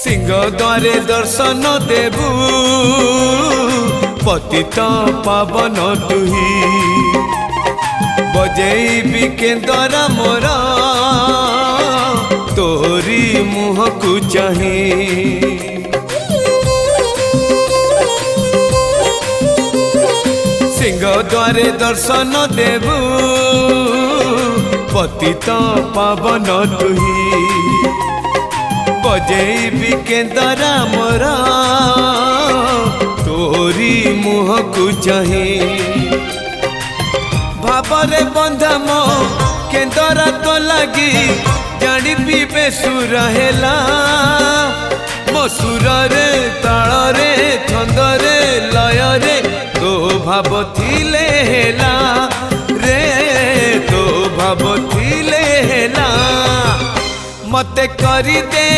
सिंह द्वारे दर्शन देबू पतित पावन तुही बजेबी केंदरा मोर तोरी मुह को चाही सिंह द्वारे दर्शन देबू पतित पावन तुही बजेबी केंदरा मोर तोरी मुह को चाही भावरे बंधा मो केंदरा तो लगी जानी पीबे सुर हेला मो सुर रे ताल रे छंद रे लय रे तो भाव थिले हेला रे तो भाव थिले हेला मते करी दे।